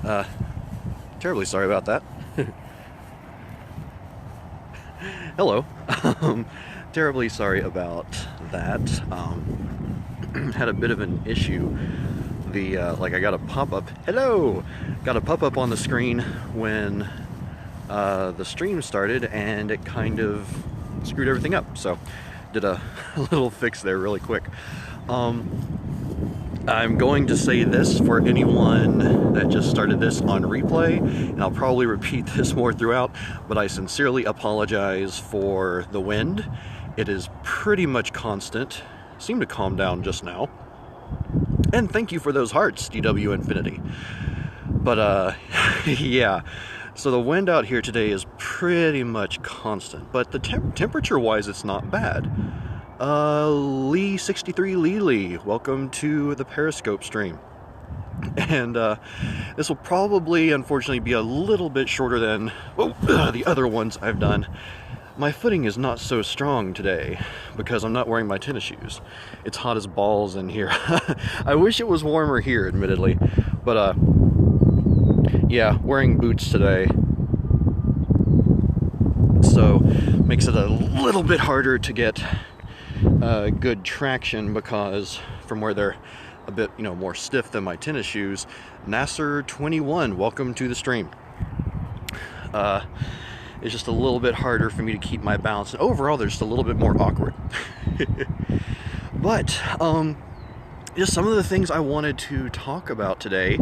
Uh, Terribly sorry about that. Hello. Um, Terribly sorry about that. Had a bit of an issue. I got a pop-up. Hello! Got a pop-up on the screen when the stream started, and it kind of screwed everything up. So, did a little fix there really quick. I'm going to say this for anyone that just started this on replay, and I'll probably repeat this more throughout, but I sincerely apologize for the wind. It is pretty much constant. Seemed to calm down just now. And thank you for those hearts, DW Infinity. But, yeah. So the wind out here today is pretty much constant, but the temperature-wise, it's not bad. Lee63 Lily, welcome to the Periscope stream. And this will probably, unfortunately, be a little bit shorter than the other ones I've done. My footing is not so strong today because I'm not wearing my tennis shoes. It's hot as balls in here. I wish it was warmer here, admittedly. But, yeah, wearing boots today. So, makes it a little bit harder to get good traction because from where they're a bit, more stiff than my tennis shoes. Nasser21, welcome to the stream. It's just a little bit harder for me to keep my balance, and overall they're just a little bit more awkward. But just some of the things I wanted to talk about today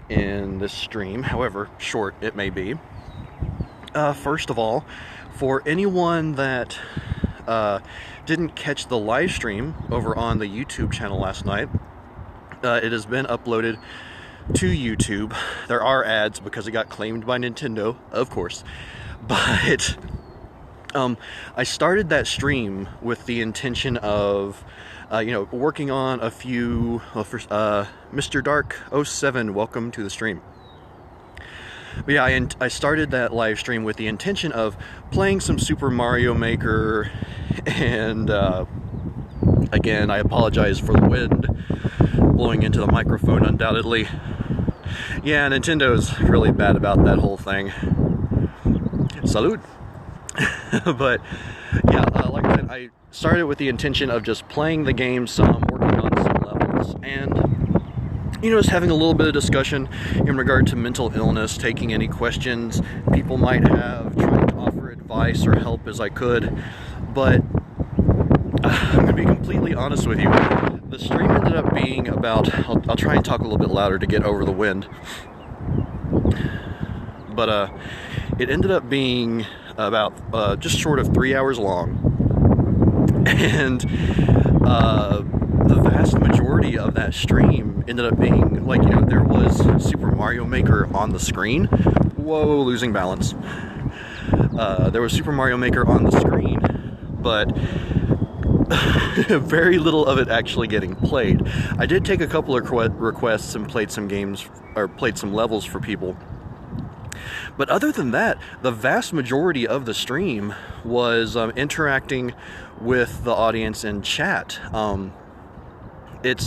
in this stream, however short it may be. First of all, for anyone that didn't catch the live stream over on the YouTube channel last night, it has been uploaded to YouTube. There are ads because it got claimed by Nintendo, of course. But I started that stream with the intention of, working on a few. Mr. Dark 07, welcome to the stream. But yeah, I started that live stream with the intention of playing some Super Mario Maker, and again, I apologize for the wind blowing into the microphone, undoubtedly. Yeah, Nintendo's really bad about that whole thing. Salud! But yeah, like I said, I started with the intention of just playing the game some, working on some levels, and just having a little bit of discussion in regard to mental illness, taking any questions people might have, trying to offer advice or help as I could. But I'm going to be completely honest with you. The stream ended up being about, I'll try and talk a little bit louder to get over the wind. But it ended up being about just short of 3 hours long. And the vast majority of that stream ended up being, there was Super Mario Maker on the screen. Whoa, losing balance. There was Super Mario Maker on the screen, but very little of it actually getting played. I did take a couple of requests and played some games, or played some levels for people. But other than that, the vast majority of the stream was interacting with the audience in chat. I'm going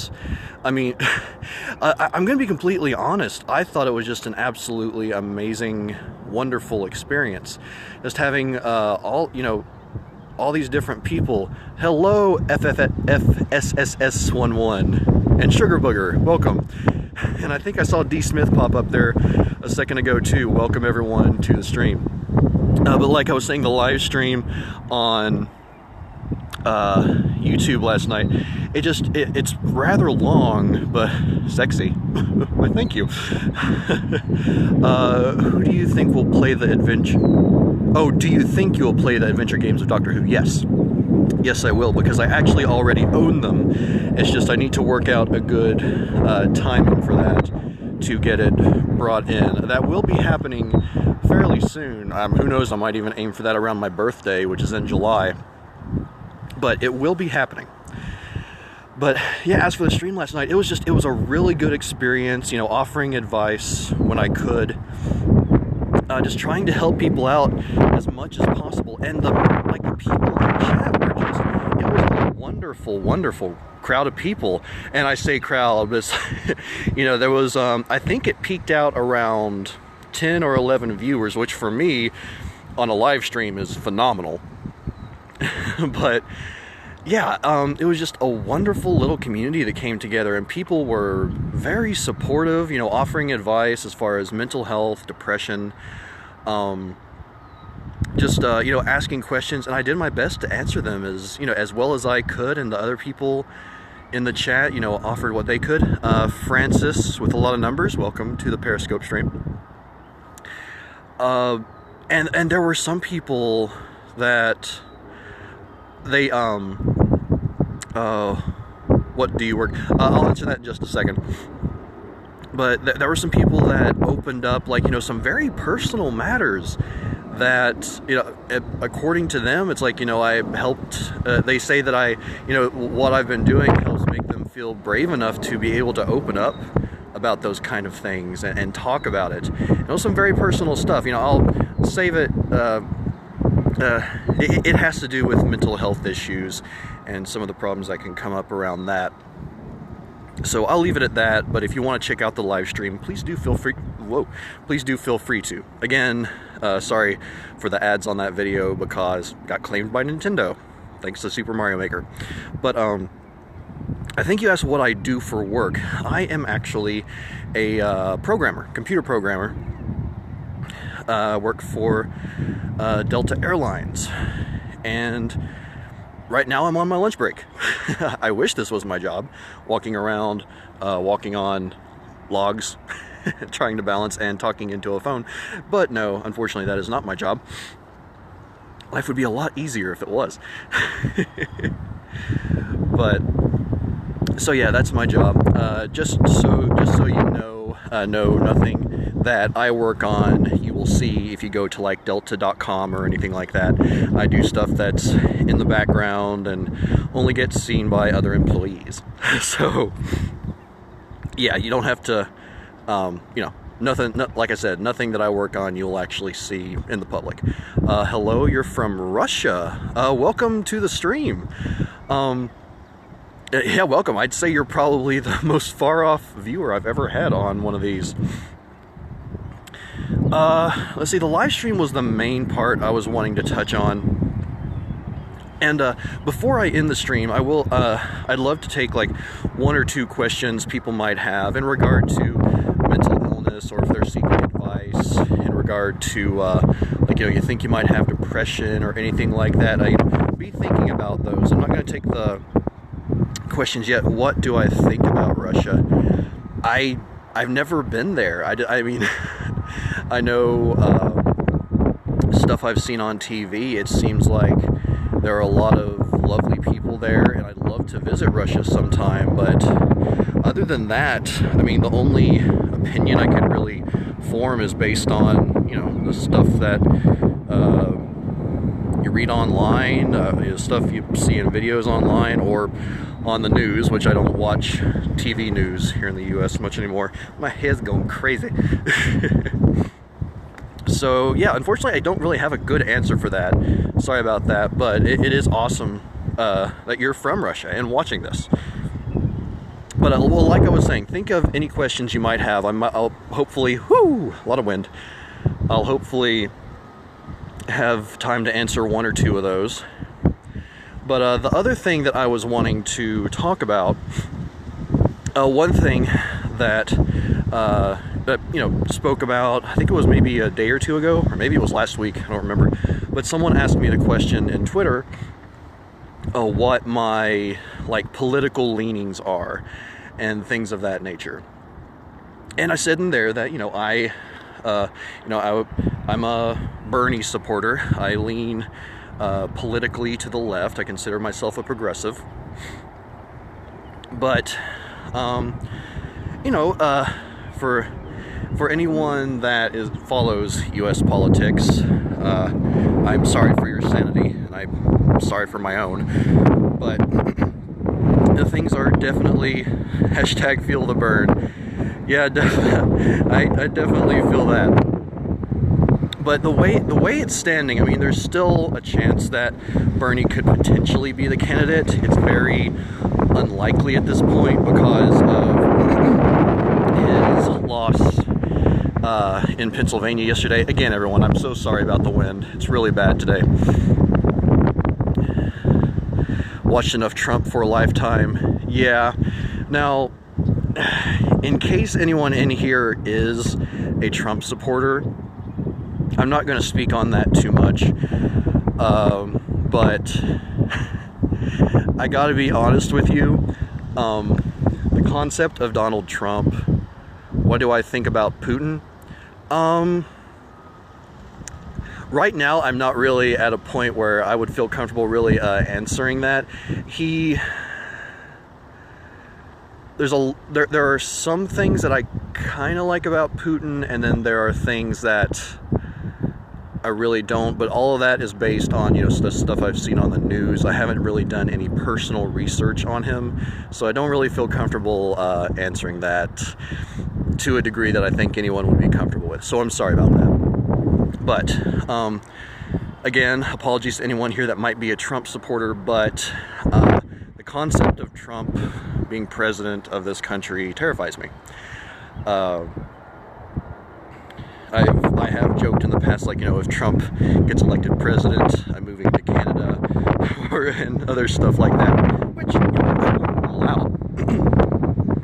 to be completely honest. I thought it was just an absolutely amazing, wonderful experience. Just having all these different people. Hello, FSSS11 and Sugar Booger, welcome. And I think I saw D Smith pop up there a second ago too. Welcome everyone to the stream. But like I was saying, the live stream on YouTube last night, it's rather long but sexy. Why, thank you. Who do you think will play the adventure? Oh, do you think you'll play the adventure games of Doctor Who? Yes. Yes, I will, because I actually already own them. It's just I need to work out a good timing for that to get it brought in. That will be happening fairly soon. Who knows, I might even aim for that around my birthday, which is in July. But it will be happening. But yeah, as for the stream last night, it was a really good experience, offering advice when I could. Just trying to help people out as much as possible. And the people in chat were just, it was a wonderful wonderful, wonderful crowd of people. And I say crowd, but there was, I think it peaked out around 10 or 11 viewers, which for me on a live stream is phenomenal. But yeah, it was just a wonderful little community that came together, and people were very supportive, offering advice as far as mental health, depression, asking questions, and I did my best to answer them as well as I could, and the other people in the chat, offered what they could. Francis with a lot of numbers, welcome to the Periscope stream. And there were some people that they, what do you work? I'll answer that in just a second. But there were some people that opened up, some very personal matters that, according to them, it's like, I helped, they say that what I've been doing helps make them feel brave enough to be able to open up about those kind of things and talk about it. It was some very personal stuff. I'll save it. It has to do with mental health issues and some of the problems that can come up around that. So I'll leave it at that, but if you want to check out the live stream, please do feel free. Please do feel free to. Again, sorry for the ads on that video because it got claimed by Nintendo, thanks to Super Mario Maker. But I think you asked what I do for work. I am actually a programmer, computer programmer. Work for Delta Airlines, and right now I'm on my lunch break. I wish this was my job, walking around, walking on logs, trying to balance and talking into a phone, but no, unfortunately that is not my job. Life would be a lot easier if it was. But so yeah, that's my job. Just so you know, no, nothing that I work on you will see if you go to delta.com or anything like that. I do stuff that's in the background and only gets seen by other employees. So yeah, you don't have to, nothing, like I said, nothing that I work on you'll actually see in the public. Hello, you're from Russia. Welcome to the stream. Yeah, welcome. I'd say you're probably the most far-off viewer I've ever had on one of these. Let's see, the live stream was the main part I was wanting to touch on. And before I end the stream, I'd love to take one or two questions people might have in regard to mental illness, or if they're seeking advice in regard to, you think you might have depression or anything like that. I'd be thinking about those. I'm not going to take the questions yet. What do I think about Russia? I've never been there. I mean, I know stuff I've seen on TV. It seems like there are a lot of lovely people there, and I'd love to visit Russia sometime. But other than that, I mean, the only opinion I could really form is based on, the stuff that you read online, stuff you see in videos online, or on the news, which I don't watch TV news here in the U.S. much anymore. My head's going crazy. So yeah, unfortunately I don't really have a good answer for that. Sorry about that, but it is awesome that you're from Russia and watching this. But well, like I was saying, think of any questions you might have. I'll hopefully, a lot of wind. I'll hopefully have time to answer one or two of those. But the other thing that I was wanting to talk about, one thing that spoke about, I think it was maybe a day or two ago, or maybe it was last week, I don't remember, but someone asked me the question in Twitter, what my political leanings are and things of that nature. And I said in there that I'm a Bernie supporter. I lean politically to the left. I consider myself a progressive. But for anyone that follows U.S. politics, I'm sorry for your sanity, and I'm sorry for my own. But the things are definitely #feel the burn. Yeah, I definitely feel that. But the way it's standing, I mean, there's still a chance that Bernie could potentially be the candidate. It's very unlikely at this point because of his loss in Pennsylvania yesterday. Again, everyone, I'm so sorry about the wind. It's really bad today. Watched enough Trump for a lifetime. Yeah. Now, in case anyone in here is a Trump supporter, I'm not going to speak on that too much, but I got to be honest with you. The concept of Donald Trump, what do I think about Putin? Right now, I'm not really at a point where I would feel comfortable really answering that. There are some things that I kind of like about Putin, and then there are things that I really don't, but all of that is based on, the stuff I've seen on the news. I haven't really done any personal research on him, so I don't really feel comfortable answering that to a degree that I think anyone would be comfortable with. So I'm sorry about that. But, again, apologies to anyone here that might be a Trump supporter, but the concept of Trump being president of this country terrifies me. I have joked in the past, like, if Trump gets elected president, I'm moving to Canada, and other stuff like that, which, I wouldn't rule out.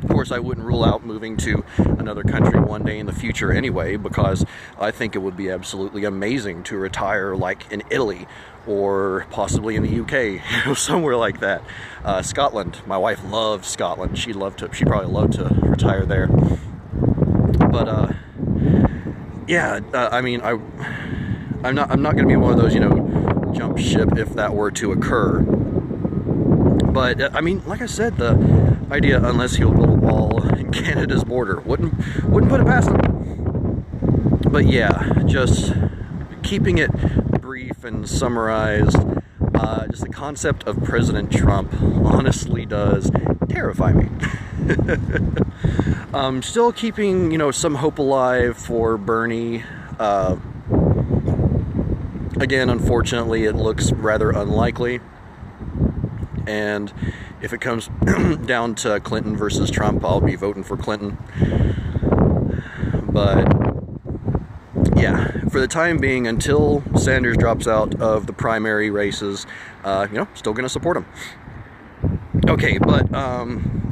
Of course, I wouldn't rule out moving to another country one day in the future anyway, because I think it would be absolutely amazing to retire, like, in Italy, or possibly in the UK, somewhere like that. Scotland. My wife loved Scotland. She'd probably love to retire there. But, yeah, I mean, I'm not going to be one of those, jump ship if that were to occur. But I mean, like I said, the idea, unless he'll build a wall in Canada's border, wouldn't put it past him. But yeah, just keeping it brief and summarized, just the concept of President Trump honestly does terrify me. Still keeping, some hope alive for Bernie. Again, unfortunately, it looks rather unlikely. And if it comes down to Clinton versus Trump, I'll be voting for Clinton. But yeah, for the time being, until Sanders drops out of the primary races, still going to support him. Okay, but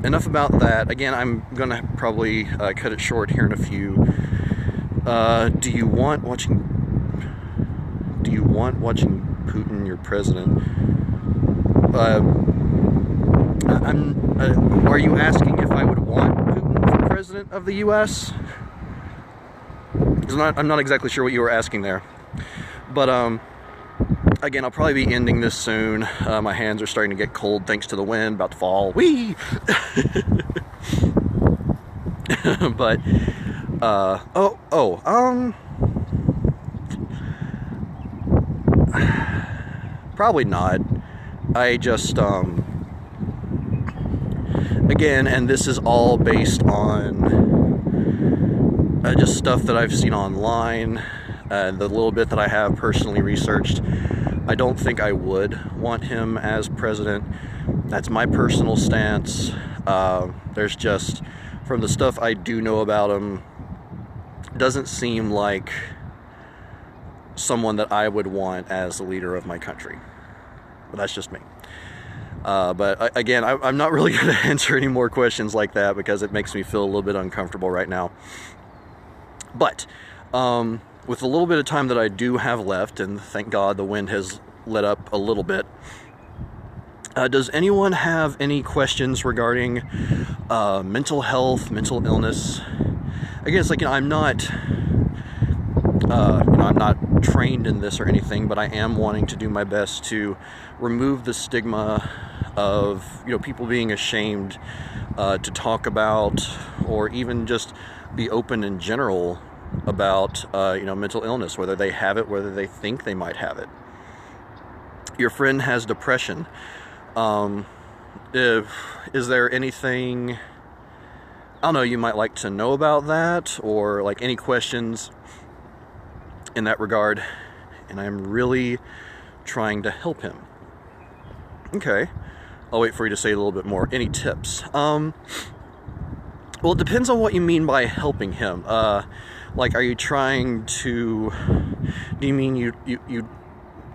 enough about that. Again, I'm going to probably cut it short here in a few. Do you want watching Putin your president? Are you asking if I would want Putin for president of the U.S.? I'm not exactly sure what you were asking there. But, again, I'll probably be ending this soon. My hands are starting to get cold thanks to the wind, about to fall. Whee! But, probably not. I just, again, and this is all based on just stuff that I've seen online, the little bit that I have personally researched. I don't think I would want him as president. That's my personal stance. There's just, from the stuff I do know about him, doesn't seem like someone that I would want as the leader of my country. But that's just me. But again, I'm not really going to answer any more questions like that because it makes me feel a little bit uncomfortable right now. But with a little bit of time that I do have left, and thank God the wind has let up a little bit, does anyone have any questions regarding mental health, mental illness? Again, it's like, I'm not I'm not trained in this or anything, but I am wanting to do my best to remove the stigma of, people being ashamed to talk about, or even just be open in general about, mental illness, whether they have it, whether they think they might have it. Your friend has depression. Is there anything, I don't know, you might like to know about that, or like any questions in that regard, and I'm really trying to help him. Okay, I'll wait for you to say a little bit more. Any tips? Well, it depends on what you mean by helping him. Like, are you trying to, do you mean you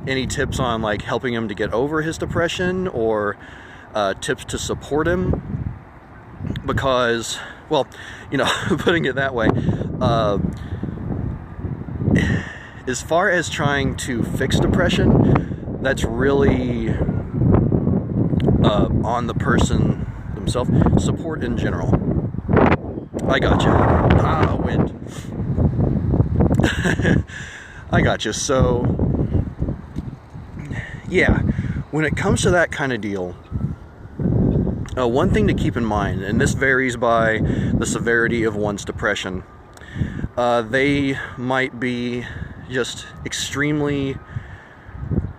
any tips on, like, helping him to get over his depression, or tips to support him? Because, well, you know, putting it that way, as far as trying to fix depression, that's really on the person themselves. Support in general. I gotcha. Wind. I gotcha. So, yeah, when it comes to that kind of deal, one thing to keep in mind, and this varies by the severity of one's depression, they might be just extremely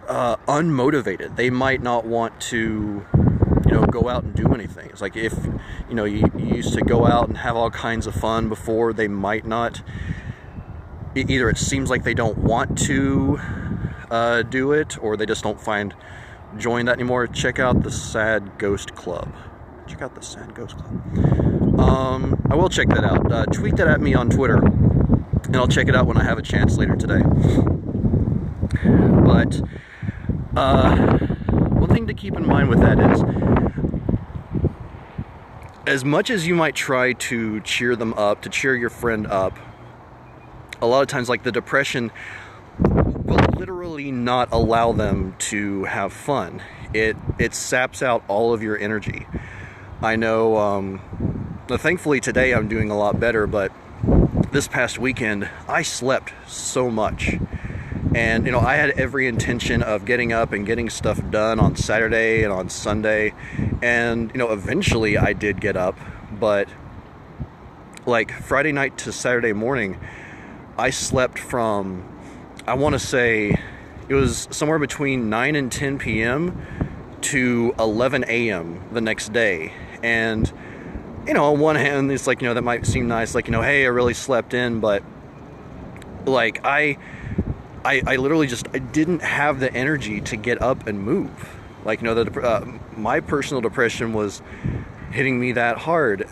unmotivated. They might not want to, you know, go out and do anything. It's like, if, you know, you used to go out and have all kinds of fun before, they might not. Either it seems like they don't want to do it, or they just don't find joy in that anymore. Check out the Sad Ghost Club. Check out the Sad Ghost Club. I will check that out. Tweet that at me on Twitter, and I'll check it out when I have a chance later today. But one thing to keep in mind with that is, as much as you might try to cheer them up, to cheer your friend up, a lot of times, like, the depression will literally not allow them to have fun. It saps out all of your energy. I know, thankfully today I'm doing a lot better, but this past weekend I slept so much. And, you know, I had every intention of getting up and getting stuff done on Saturday and on Sunday. And, you know, eventually I did get up, but like Friday night to Saturday morning, I slept from, I want to say, it was somewhere between 9 and 10 p.m. to 11 a.m. the next day. And, you know, on one hand, it's like, you know, that might seem nice, like, you know, hey, I really slept in, but, like, I literally just, I didn't have the energy to get up and move. Like, you know, my personal depression was hitting me that hard,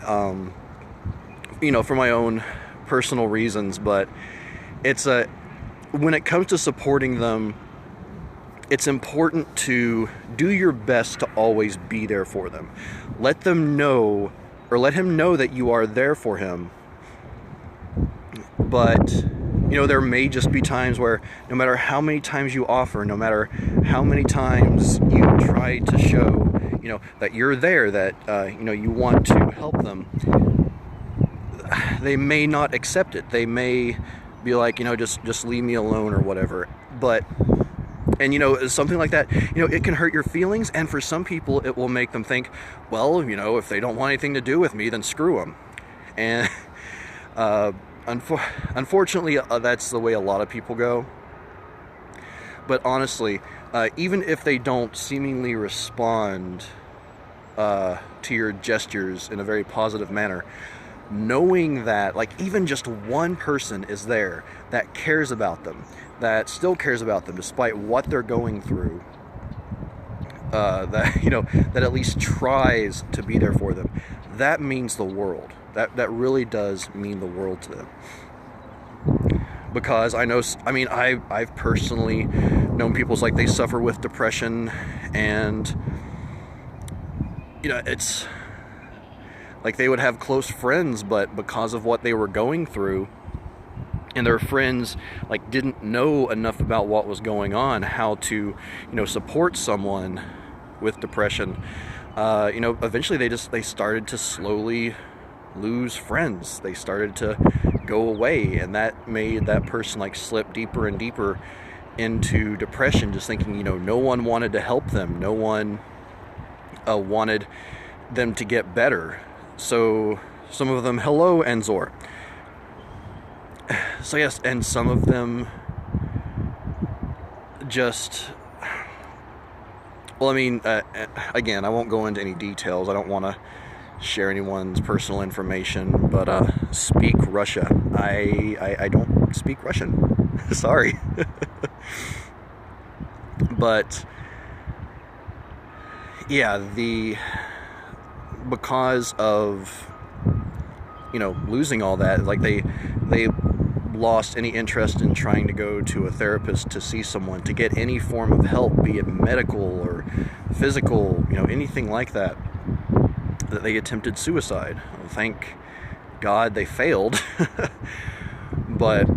you know, for my own personal reasons. But it's when it comes to supporting them, it's important to do your best to always be there for them. Let them know, or let him know, that you are there for him. But, you know, there may just be times where, no matter how many times you offer, no matter how many times you try to show, you know, that you're there, that, you know, you want to help them, they may not accept it. They may be like, you know, just leave me alone or whatever. But, and, you know, something like that, you know, it can hurt your feelings, and for some people it will make them think, well, you know, if they don't want anything to do with me, then screw them. And unfortunately, that's the way a lot of people go. But honestly, even if they don't seemingly respond to your gestures in a very positive manner, knowing that, like, even just one person is there that cares about them, that still cares about them despite what they're going through, that, you know, that at least tries to be there for them, that means the world. That really does mean the world to them. Because I know, I mean, I've personally known people, like, they suffer with depression, and, you know, it's like they would have close friends, but because of what they were going through, and their friends, like, didn't know enough about what was going on, how to, you know, support someone with depression, you know, eventually they started to slowly lose friends. They started to go away, and that made that person, like, slip deeper and deeper into depression, just thinking, you know, no one wanted to help them, no one wanted them to get better. So some of them, hello, Enzor. So yes, and some of them just, well, I mean, again, I won't go into any details. I don't want to share anyone's personal information, but speak Russia. I don't speak Russian. Sorry. But yeah, because of, you know, losing all that, like they lost any interest in trying to go to a therapist to see someone to get any form of help, be it medical or physical, you know, anything like that, that they attempted suicide. Thank God they failed. But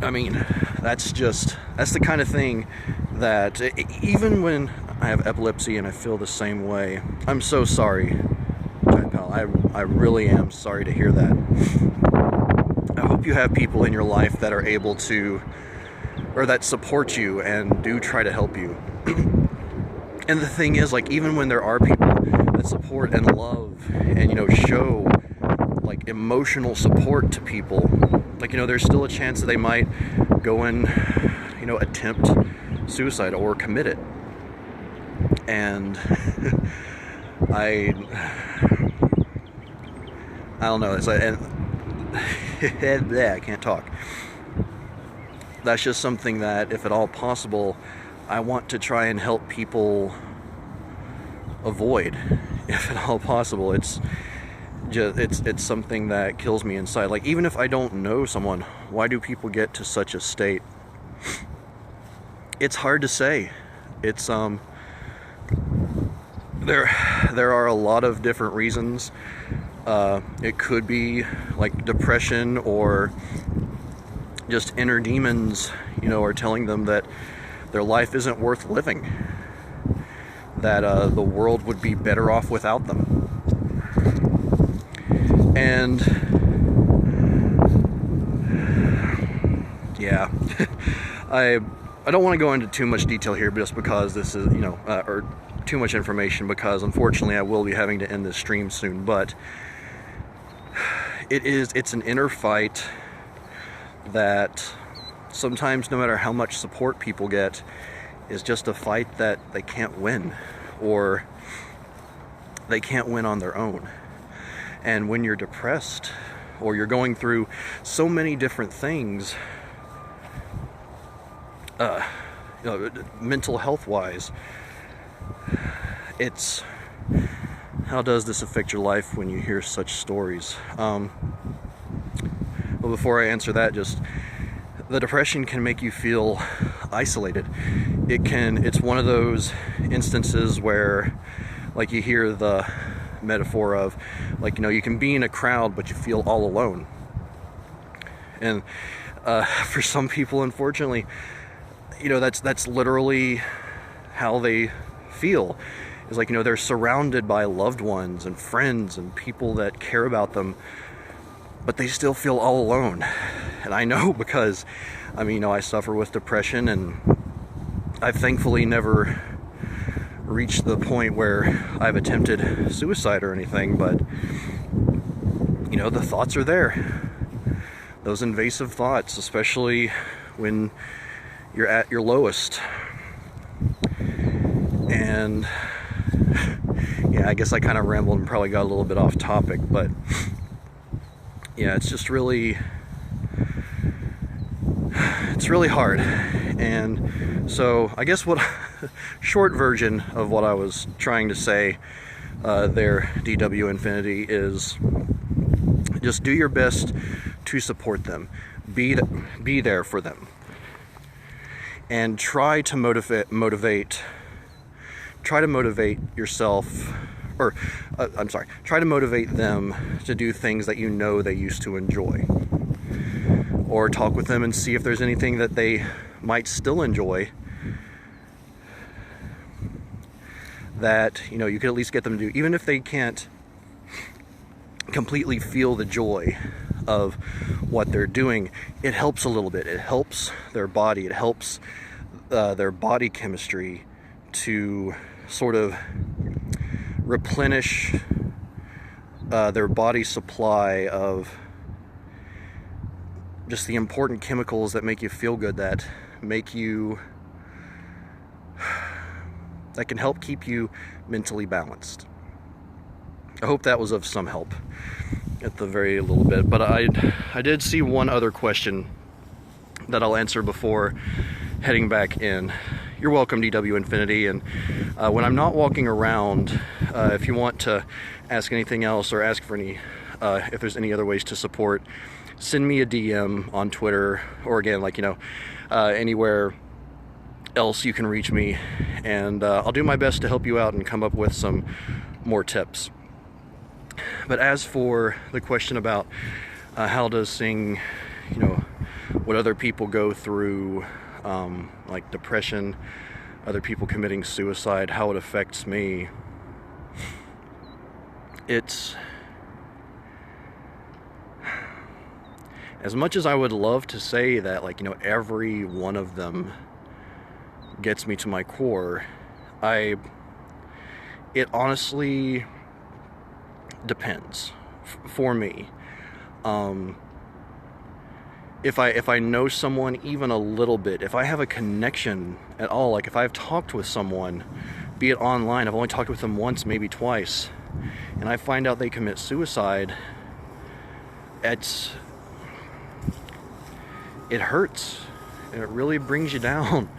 I mean, that's the kind of thing that even when I have epilepsy and I feel the same way, I'm so sorry, Giant Pal. I really am sorry to hear that. I hope you have people in your life that are able to, or that support you and do try to help you. And the thing is, like, even when there are people that support and love and, you know, show like emotional support to people, like, you know, there's still a chance that they might go and, you know, attempt suicide or commit it. And I don't know. It's like, and I can't talk. That's just something that, if at all possible, I want to try and help people avoid, if at all possible. It's something that kills me inside. Like, even if I don't know someone, why do people get to such a state? It's hard to say. It's there are a lot of different reasons. It could be like depression, or just inner demons, you know, are telling them that their life isn't worth living, that the world would be better off without them. And yeah, I don't want to go into too much detail here, just because this is, you know, or too much information, because unfortunately I will be having to end this stream soon. But it's an inner fight that sometimes, no matter how much support people get, is just a fight that they can't win, or they can't win on their own. And when you're depressed, or you're going through so many different things, you know, mental health wise, it's, how does this affect your life when you hear such stories? Well, before I answer that, just, the depression can make you feel isolated. It's one of those instances where, like, you hear the metaphor of, like, you know, you can be in a crowd but you feel all alone. And for some people, unfortunately, you know, that's literally how they feel. Is like, you know, they're surrounded by loved ones and friends and people that care about them, but they still feel all alone. And I know, because I mean, you know, I suffer with depression, and I've thankfully never reached the point where I've attempted suicide or anything, but you know, the thoughts are there. Those invasive thoughts, especially when you're at your lowest. And yeah, I guess I kind of rambled and probably got a little bit off topic, but yeah, it's just really, it's really hard. And so I guess what short version of what I was trying to say there, DW Infinity, is just do your best to support them, be there for them, and try to motivate yourself, or try to motivate them to do things that you know they used to enjoy, or talk with them and see if there's anything that they might still enjoy that, you know, you could at least get them to do, even if they can't completely feel the joy of what they're doing. It helps a little bit. It helps their body. It helps their body chemistry to sort of replenish their body supply of just the important chemicals that make you feel good, that can help keep you mentally balanced. I hope that was of some help at the very little bit. But I did see one other question that I'll answer before heading back in. You're welcome, DW Infinity. And when I'm not walking around, if you want to ask anything else or ask for any, if there's any other ways to support, send me a DM on Twitter, or again, like, anywhere else you can reach me, and I'll do my best to help you out and come up with some more tips. But as for the question about how does seeing, what other people go through, like depression, other people committing suicide, how it affects me, it's, as much as I would love to say that, like, every one of them gets me to my core, it honestly depends for me. If I know someone even a little bit, if I have a connection at all, like if I've talked with someone, be it online, I've only talked with them once, maybe twice, and I find out they commit suicide, it hurts, and it really brings you down.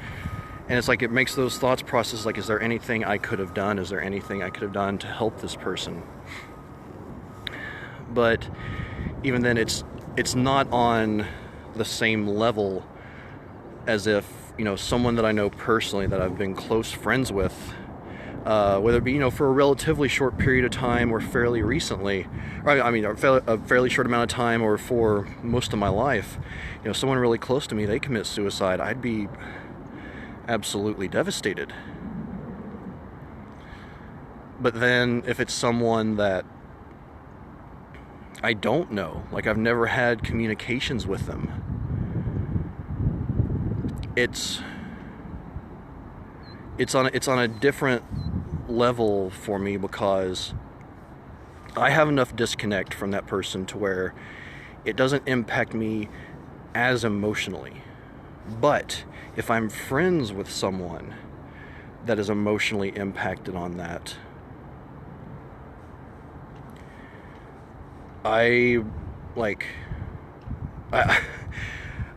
And it's like, it makes those thoughts process, like, is there anything I could have done? Is there anything I could have done to help this person? But even then, it's not on the same level as if, someone that I know personally, that I've been close friends with, whether it be, for a relatively short period of time or fairly recently, or a fairly short amount of time, or for most of my life, someone really close to me, they commit suicide, I'd be absolutely devastated. But then if it's someone that I don't know, like I've never had communications with them, it's on a different level for me, because I have enough disconnect from that person to where it doesn't impact me as emotionally. But if I'm friends with someone that is emotionally impacted on that,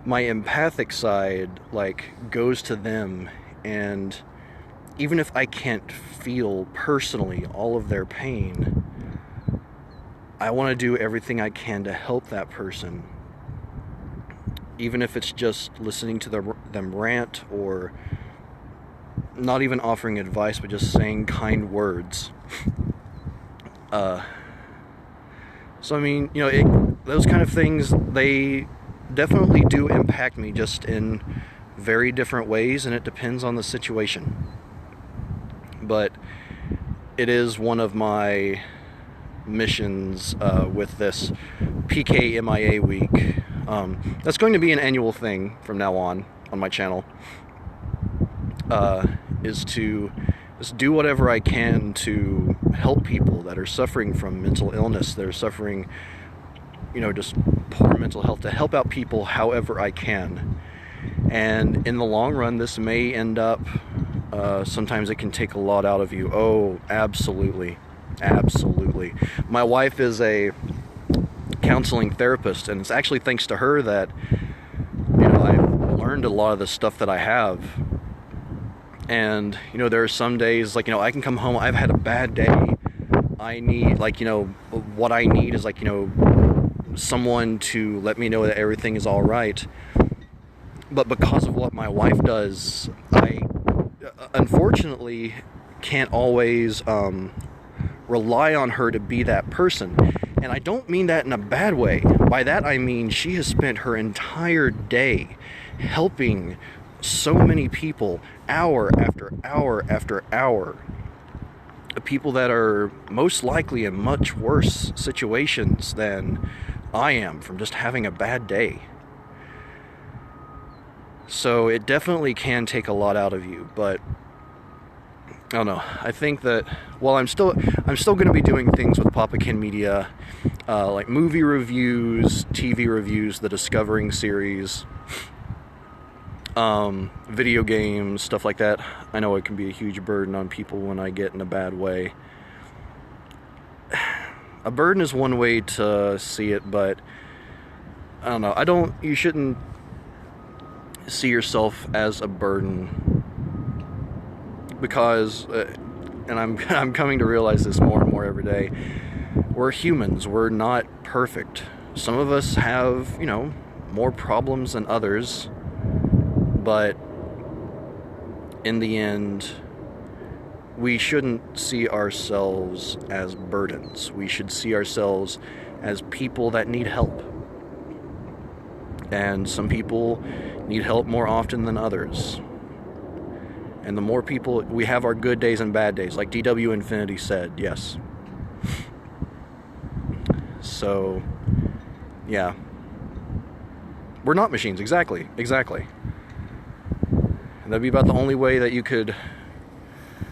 my empathic side, goes to them, and even if I can't feel personally all of their pain, I want to do everything I can to help that person, even if it's just listening to them rant, or not even offering advice, but just saying kind words. So I mean, those kind of things, they definitely do impact me, just in very different ways, and it depends on the situation. But it is one of my missions with this PKMIA week. That's going to be an annual thing from now on my channel, is to just do whatever I can to help people that are suffering from mental illness, that are suffering, just poor mental health, to help out people however I can. And in the long run, this may end up, sometimes it can take a lot out of you. Oh, absolutely. Absolutely. My wife is a counseling therapist, and it's actually thanks to her that, I've learned a lot of the stuff that I have. And, there are some days, I can come home, I've had a bad day, I need, what I need is, someone to let me know that everything is all right. But because of what my wife does, I, unfortunately, can't always rely on her to be that person. And I don't mean that in a bad way. By that I mean she has spent her entire day helping so many people, hour after hour after hour. People that are most likely in much worse situations than I am, from just having a bad day. So it definitely can take a lot out of you, but I don't know. I think that while I'm still going to be doing things with Papa Ken Media, like movie reviews, TV reviews, the Discovering series, video games, stuff like that. I know it can be a huge burden on people when I get in a bad way. A burden is one way to see it, but I don't know. You shouldn't see yourself as a burden, because, and I'm coming to realize this more and more every day, we're humans, we're not perfect. Some of us have, you know, more problems than others, but in the end, we shouldn't see ourselves as burdens. We should see ourselves as people that need help. And some people need help more often than others. And the more people, we have our good days and bad days, like DW Infinity said, yes. So, yeah. We're not machines, exactly. And that'd be about the only way that you could...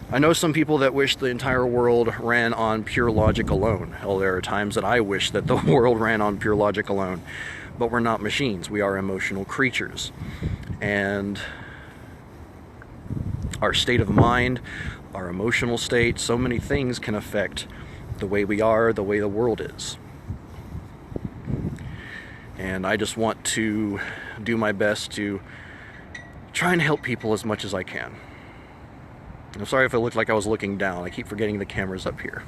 I know some people that wish the entire world ran on pure logic alone. Hell, there are times that I wish that the world ran on pure logic alone. But we're not machines. We are emotional creatures. And our state of mind, our emotional state, so many things can affect the way we are, the way the world is. And I just want to do my best to try and help people as much as I can. I'm sorry if it looked like I was looking down. I keep forgetting the camera's up here.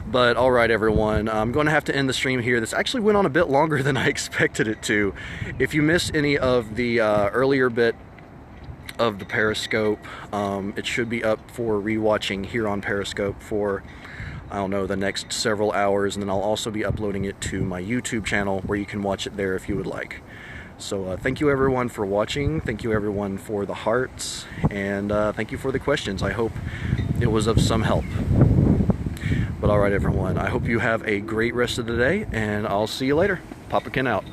But alright everyone, I'm going to have to end the stream here. This actually went on a bit longer than I expected it to. If you missed any of the earlier bit of the Periscope, it should be up for rewatching here on Periscope for, I don't know, the next several hours, and then I'll also be uploading it to my YouTube channel where you can watch it there if you would like. So thank you everyone for watching, thank you everyone for the hearts, and thank you for the questions. I hope it was of some help. But alright everyone, I hope you have a great rest of the day, and I'll see you later. Papa Ken out.